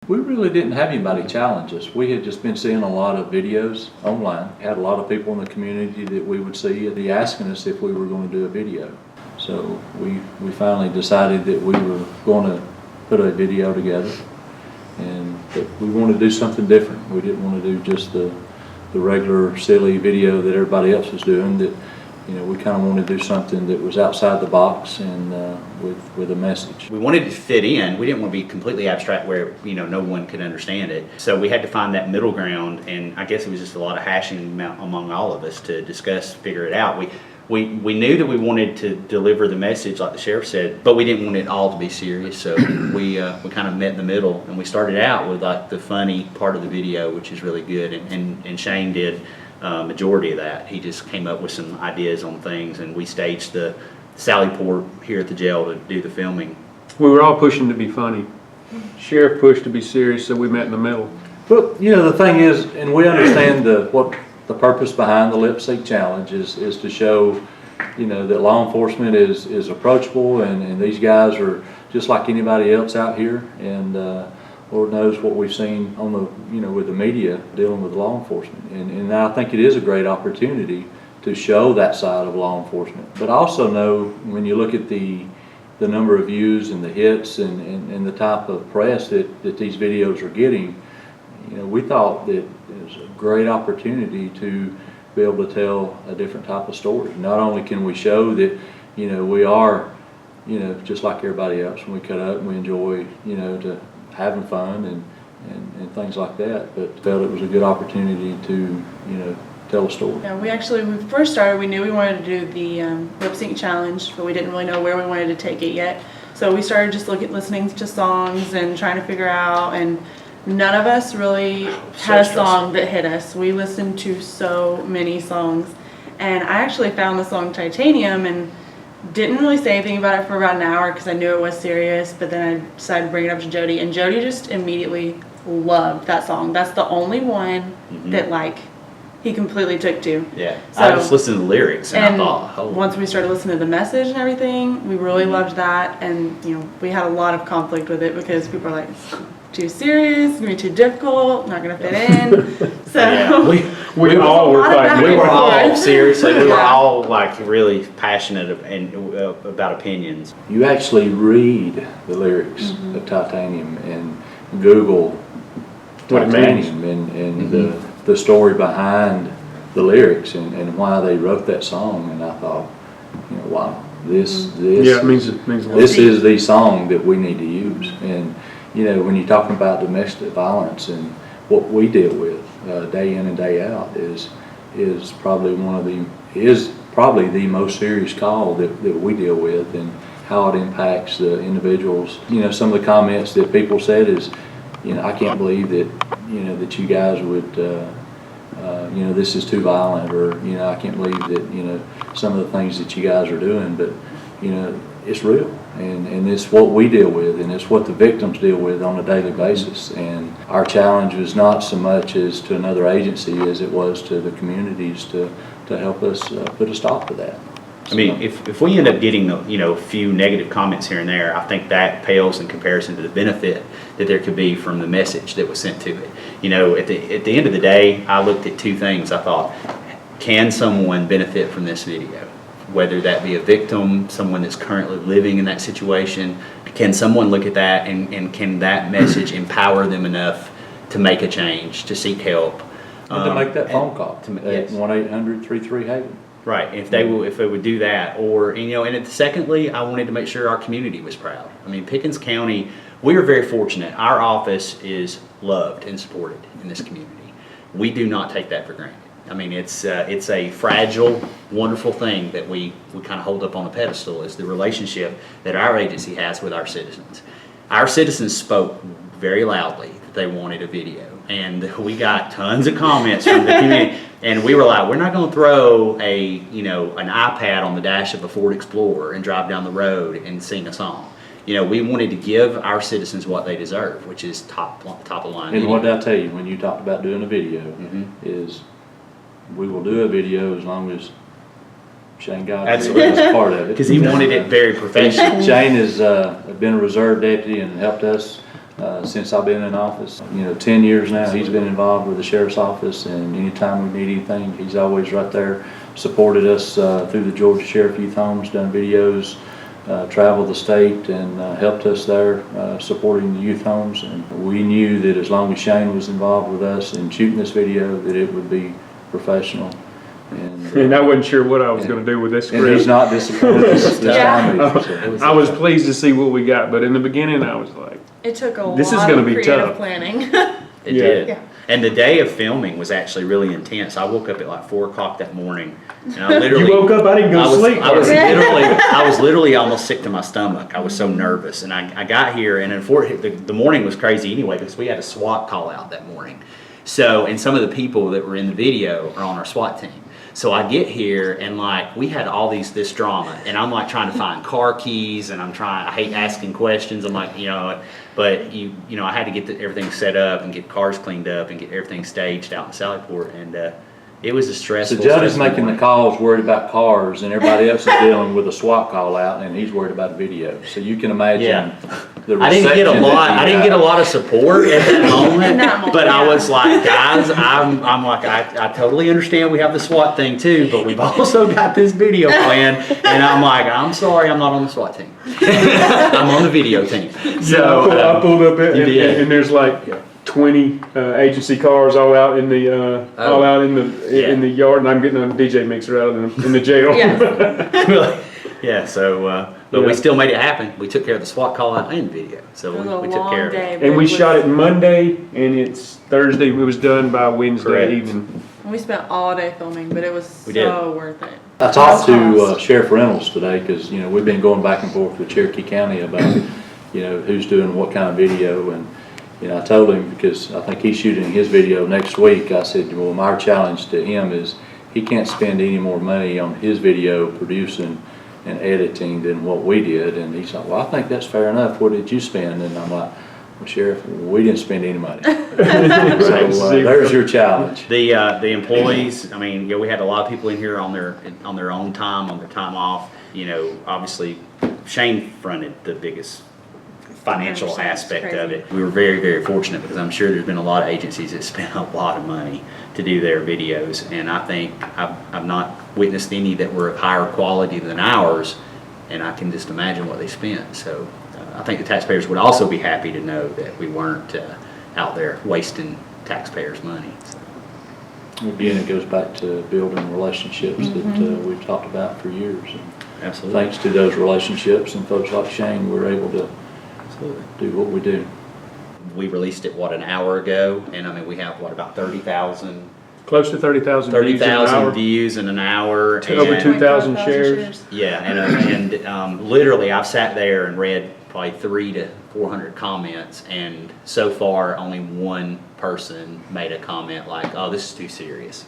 We really didn't have anybody challenge us. We had just been seeing a lot of videos online. Had a lot of people in the community that we would see be asking us if we were going to do a video. So we finally decided that we were going to put a video together, and that we wanted to do something different. We didn't want to do just the regular silly video that everybody else was doing. That, you know, we kind of wanted to do something that was outside the box and with a message. We wanted to fit in. We didn't want to be completely abstract where, you know, no one could understand it. So we had to find that middle ground, and I guess it was just a lot of hashing among all of us to discuss, figure it out. We knew that we wanted to deliver the message like the sheriff said, but we didn't want it all to be serious. So we kind of met in the middle, and we started out with like the funny part of the video, which is really good, and Shane did majority of that. He just came up with some ideas on things, and we staged the Sally Port here at the jail to do the filming. We were all pushing to be funny. Sheriff pushed to be serious, so we met in the middle. But you know, the thing is, and we understand what the purpose behind the lip sync challenge is to show, you know, that law enforcement is approachable, and these guys are just like anybody else out here, and Lord knows what we've seen on the, you know, with the media dealing with law enforcement, and I think it is a great opportunity to show that side of law enforcement. But I also know when you look at the number of views and the hits and the type of press that these videos are getting, you know, we thought that it was a great opportunity to be able to tell a different type of story. Not only can we show that, you know, we are, you know, just like everybody else, when we cut up and we enjoy, you know, to having fun and things like that, but felt it was a good opportunity to, you know, tell a story. Yeah, when we first started, we knew we wanted to do the lip sync challenge, but we didn't really know where we wanted to take it yet. So we started just listening to songs and trying to figure out, and none of us really had a song that hit us. We listened to so many songs, and I actually found the song Titanium and didn't really say anything about it for about an hour because I knew it was serious, but then I decided to bring it up to Jody, and Jody just immediately loved that song. That's the only one that, like, he completely took to. Yeah, so, I just listened to the lyrics and I thought, oh. Once we started listening to the message and everything, we really loved that, and you know, we had a lot of conflict with it because people are like, too serious, it's gonna be too difficult, not gonna fit in. So yeah, we all were fighting. We were all seriously, we were all like really passionate about opinions. You actually read the lyrics of Titanium and Google What it Titanium and the story behind the lyrics and why they wrote that song, and I thought, you know, wow, this yeah, it means a lot. This is the song that we need to use. And you know, when you're talking about domestic violence and what we deal with day in and day out is probably the most serious call that we deal with, and how it impacts the individuals. You know, some of the comments that people said is, you know, I can't believe that, you know, that you guys would, you know, this is too violent, or, you know, I can't believe that, you know, some of the things that you guys are doing, but, you know, it's real, and it's what we deal with, and it's what the victims deal with on a daily basis. And our challenge was not so much as to another agency as it was to the communities to help us put a stop to that. I mean, if we end up getting, you know, a few negative comments here and there, I think that pales in comparison to the benefit that there could be from the message that was sent to it. You know, at the end of the day, I looked at two things. I thought, can someone benefit from this video? Whether that be a victim, someone that's currently living in that situation, can someone look at that and can that message empower them enough to make a change, to seek help? And to make that phone call at yes. 1-800-33-HAVEN. Right, if they would do that, or, you know, and secondly, I wanted to make sure our community was proud. I mean, Pickens County, we are very fortunate. Our office is loved and supported in this community. We do not take that for granted. I mean, it's a fragile, wonderful thing that we kind of hold up on a pedestal, is the relationship that our agency has with our citizens. Our citizens spoke very loudly that they wanted a video, and we got tons of comments from the community. And we were like, we're not going to throw an iPad on the dash of a Ford Explorer and drive down the road and sing a song. You know, we wanted to give our citizens what they deserve, which is top of line. And what did I tell you when you talked about doing a video? Is we will do a video as long as Shane Godfrey is part of it. Because he wanted it very professional. Shane has been a reserve deputy and helped us since I've been in office. 10 years now, he's been involved with the sheriff's office, and anytime we need anything, he's always right there, supported us through the Georgia Sheriff Youth Homes, done videos, traveled the state and helped us there supporting the youth homes. And we knew that as long as Shane was involved with us in shooting this video, that it would be professional. And I wasn't sure what I was going to do with this And script. he's not disappointed this time either. So. I was pleased to see what we got, but in the beginning I was like, It took a This is lot gonna of be creative tough. planning. It Yeah. did. Yeah. And the day of filming was actually really intense. I woke up at like 4 o'clock that morning, and I literally. you woke up, I didn't go I to was, sleep. I was literally almost sick to my stomach. I was so nervous, and I got here, and the morning was crazy anyway because we had a SWAT call out that morning. So, and some of the people that were in the video are on our SWAT team. So I get here and like we had all this drama, and I'm like trying to find car keys, and I hate asking questions. I'm like, but I had to get everything set up and get cars cleaned up and get everything staged out in Sallyport, and it was a stressful. So Judd is stressful making the morning. calls, worried about cars, and everybody else is dealing with a SWAT call out, and he's worried about a video. So you can imagine Yeah. the I didn't get a reception lot. that he I didn't got. get a lot of support at that moment. That moment, But I yeah. was like, guys, I'm like, I totally understand we have the SWAT thing too, but we've also got this video plan. And I'm like, I'm sorry, I'm not on the SWAT team. I'm on the video team. So I pulled up you did. and there's like 20 agency cars all out in the in the yard, and I'm getting a DJ mixer out in the jail. Yes. yeah. So but we still made it happen. We took care of the SWAT call out and video. So It was we a took long care of day. it. but And we was- shot it Monday, and it's Thursday. It was done by Wednesday Correct. evening. We spent all day filming, but it was We so worth it. I talked to Cost. Sheriff Reynolds today because, we've been going back and forth with Cherokee County about, who's doing what kind of video. And, I told him, because I think he's shooting his video next week, I said, well, our challenge to him is he can't spend any more money on his video producing and editing than what we did. And he's like, well, I think that's fair enough. What did you spend? And I'm like, well, Sheriff, we didn't spend any money. So there's your challenge. The employees, I mean, we had a lot of people in here on their own time, on their time off. Obviously Shane fronted the biggest financial 100%, aspect of crazy. it. We were very, very fortunate because I'm sure there's been a lot of agencies that spent a lot of money to do their videos, and I think I've not witnessed any that were of higher quality than ours, and I can just imagine what they spent. So I think the taxpayers would also be happy to know that we weren't out there wasting taxpayers' money. So, Again, it goes back to building relationships that we've talked about for years. And absolutely. thanks to those relationships and folks like Shane, we're able to Absolutely. do what we do. We released it, an hour ago, and I mean, we have, about 30,000 Close to 30,000 views in an hour. views in an hour. Over and- 2,000 shares. Yeah, and literally, I've sat there and read probably 300 to 400 comments, and so far, only one person made a comment like, "Oh, this is too serious."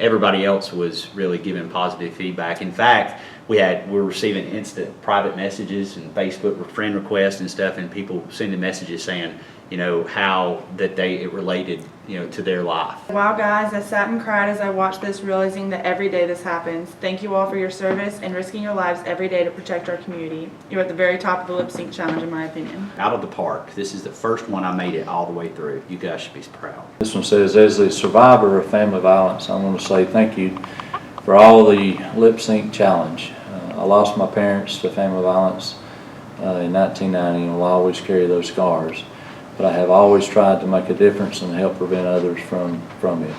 Everybody else was really giving positive feedback. In fact, we're receiving instant private messages and Facebook friend requests and stuff, and people sending messages saying, how that it related, to their life. Wow, guys, I sat and cried as I watched this, realizing that every day this happens. Thank you all for your service and risking your lives every day to protect our community. You're at the very top of the lip sync challenge, in my opinion. Out of the park. This is the first one I made it all the way through. You guys should be proud. This one says, as a survivor of family violence, I want to say thank you for all the lip sync challenge. I lost my parents to family violence in 1990 and will always carry those scars. But I have always tried to make a difference and help prevent others from it.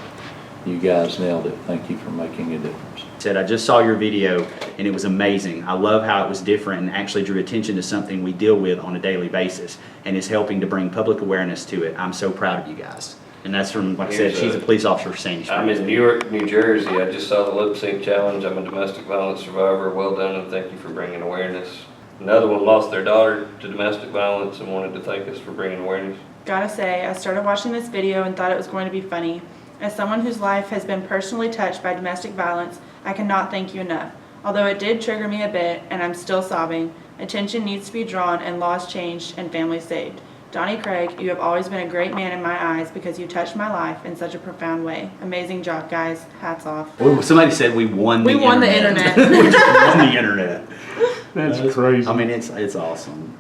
You guys nailed it. Thank you for making a difference. Said, I just saw your video and it was amazing. I love how it was different and actually drew attention to something we deal with on a daily basis and is helping to bring public awareness to it. I'm so proud of you guys. And that's from, like I said, she's a police officer for Sandy I'm Springs. in Newark, New Jersey. I just saw the lip sync challenge. I'm a domestic violence survivor. Well done, and thank you for bringing awareness. Another one lost their daughter to domestic violence and wanted to thank us for bringing awareness. Gotta say, I started watching this video and thought it was going to be funny. As someone whose life has been personally touched by domestic violence, I cannot thank you enough. Although it did trigger me a bit, and I'm still sobbing, attention needs to be drawn and laws changed and families saved. Donnie Craig, you have always been a great man in my eyes because you touched my life in such a profound way. Amazing job, guys. Hats off. Somebody said we won the We internet. won the internet. We won the internet. That's crazy. I mean, it's awesome.